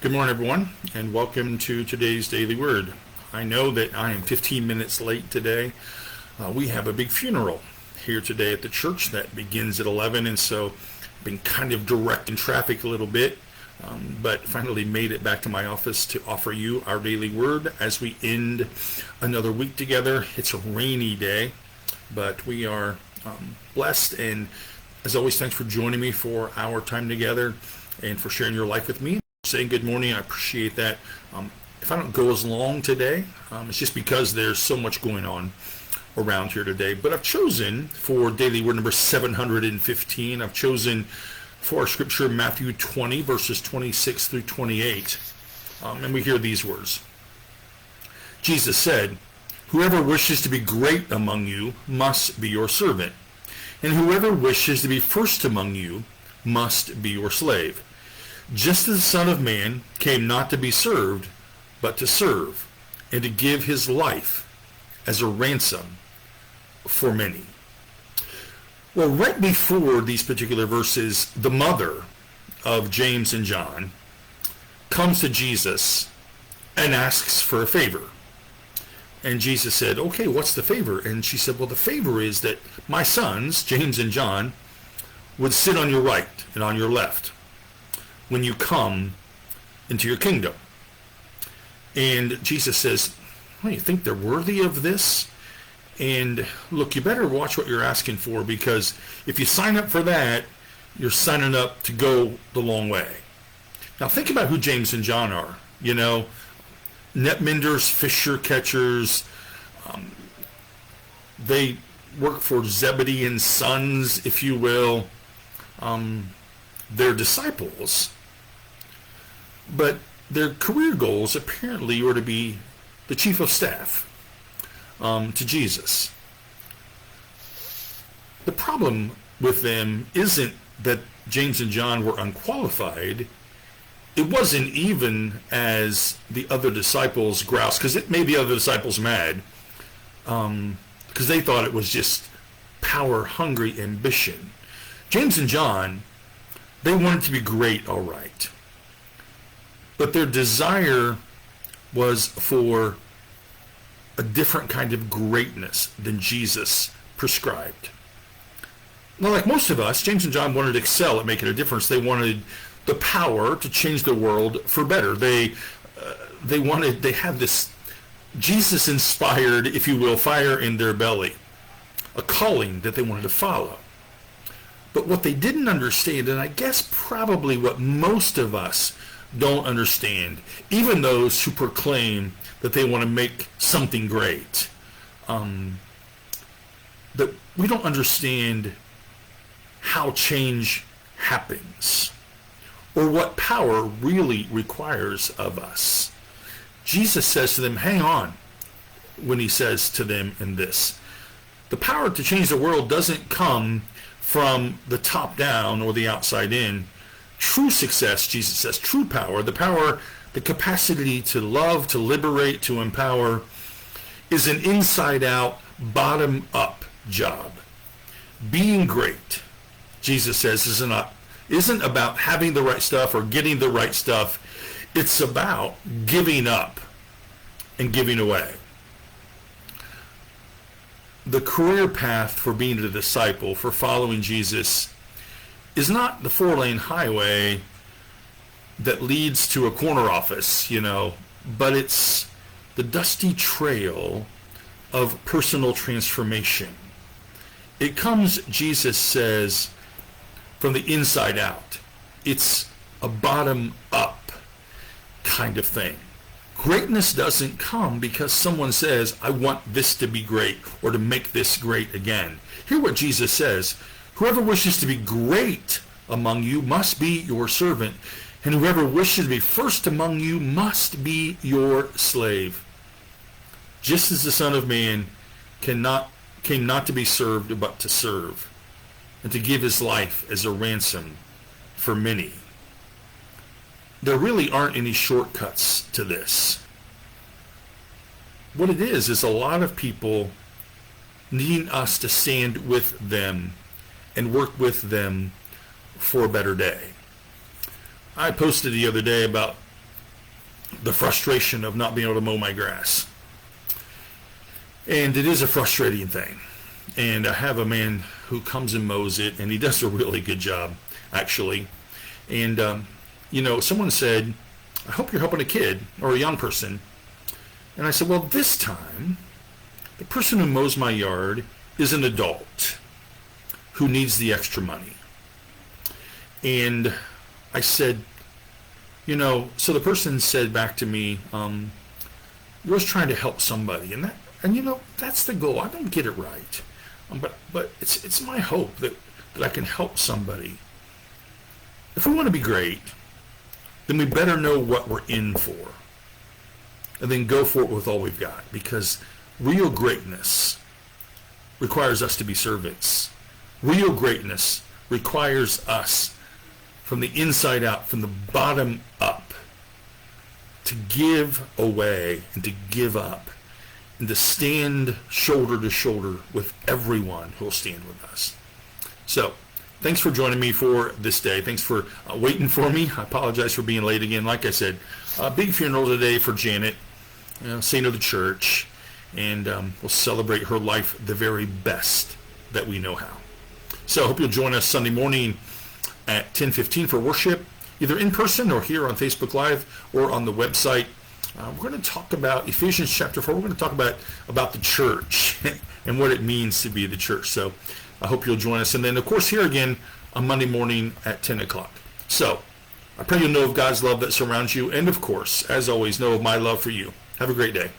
Good morning, everyone, and welcome to today's Daily Word. I know that I am 15 minutes late today. We have a big funeral here today at the church that begins at 11, and so I've been kind of directing traffic a little bit, but finally made it back to my office to offer you our Daily Word as we end another week together. It's a rainy day, but we are blessed, and as always, thanks for joining me for our time together and for sharing your life with me. Saying good morning, I appreciate that. If I don't go as long today, it's just because there's so much going on around here today. But I've chosen for Daily Word number 715, I've chosen for our scripture Matthew 20, verses 26 through 28. And we hear these words. Jesus said, "Whoever wishes to be great among you must be your servant, and whoever wishes to be first among you must be your slave. Just as the Son of Man came not to be served, but to serve, and to give his life as a ransom for many." Well, right before these particular verses, the mother of James and John comes to Jesus and asks for a favor. And Jesus said, "Okay, what's the favor?" And she said, "Well, the favor is that my sons, James and John, would sit on your right and on your left when you come into your kingdom." And Jesus says, "Well, you think they're worthy of this? And look, you better watch what you're asking for, because if you sign up for that, you're signing up to go the long way." Now think about who James and John are. You know, net menders, fisher catchers. They work for Zebedee and Sons, if you will. They're disciples. But their career goals apparently were to be the chief of staff to Jesus. The problem with them isn't that James and John were unqualified. It wasn't even as the other disciples groused, because it made the other disciples mad, because they thought it was just power-hungry ambition. James and John, they wanted to be great, all right. But their desire was for a different kind of greatness than Jesus prescribed. Now, like most of us, James and John wanted to excel at making a difference. They wanted the power to change the world for better. They had this Jesus-inspired, if you will, fire in their belly, a calling that they wanted to follow. But what they didn't understand, and I guess probably what most of us don't understand, even those who proclaim that they want to make something great, that we don't understand how change happens or what power really requires of us. Jesus says to them, hang on, when he says to them in this, the power to change the world doesn't come from the top down or the outside in. True success, Jesus says, true power, the capacity to love, to liberate, to empower, is an inside-out, bottom-up job. Being great, Jesus says, isn't about having the right stuff or getting the right stuff. It's about giving up and giving away. The career path for being a disciple, for following Jesus, is not the 4-lane highway that leads to a corner office, but it's the dusty trail of personal transformation. It comes, Jesus says, from the inside out. It's a bottom-up kind of thing. Greatness doesn't come because someone says, I want this to be great or to make this great again. Hear what Jesus says. Whoever wishes to be great among you must be your servant, and whoever wishes to be first among you must be your slave. Just as the Son of Man came not to be served, but to serve, and to give his life as a ransom for many. There really aren't any shortcuts to this. What it is a lot of people needing us to stand with them and work with them for a better day. I posted the other day about the frustration of not being able to mow my grass. And it is a frustrating thing. And I have a man who comes and mows it, and he does a really good job, actually. And, someone said, I hope you're helping a kid or a young person. And I said, well, this time, the person who mows my yard is an adult who needs the extra money. And I said, so the person said back to me, you're always trying to help somebody. And that's the goal. I don't get it right. But it's my hope that I can help somebody. If we want to be great, then we better know what we're in for. And then go for it with all we've got. Because real greatness requires us to be servants. Real greatness requires us from the inside out, from the bottom up, to give away and to give up and to stand shoulder to shoulder with everyone who will stand with us. So, thanks for joining me for this day. Thanks for waiting for me. I apologize for being late again. Like I said, a big funeral today for Janet, saint of the church, and we'll celebrate her life the very best that we know how. So I hope you'll join us Sunday morning at 10:15 for worship, either in person or here on Facebook Live or on the website. We're going to talk about Ephesians chapter 4. We're going to talk about the church and what it means to be the church. So I hope you'll join us. And then, of course, here again on Monday morning at 10 o'clock. So I pray you'll know of God's love that surrounds you. And, of course, as always, know of my love for you. Have a great day.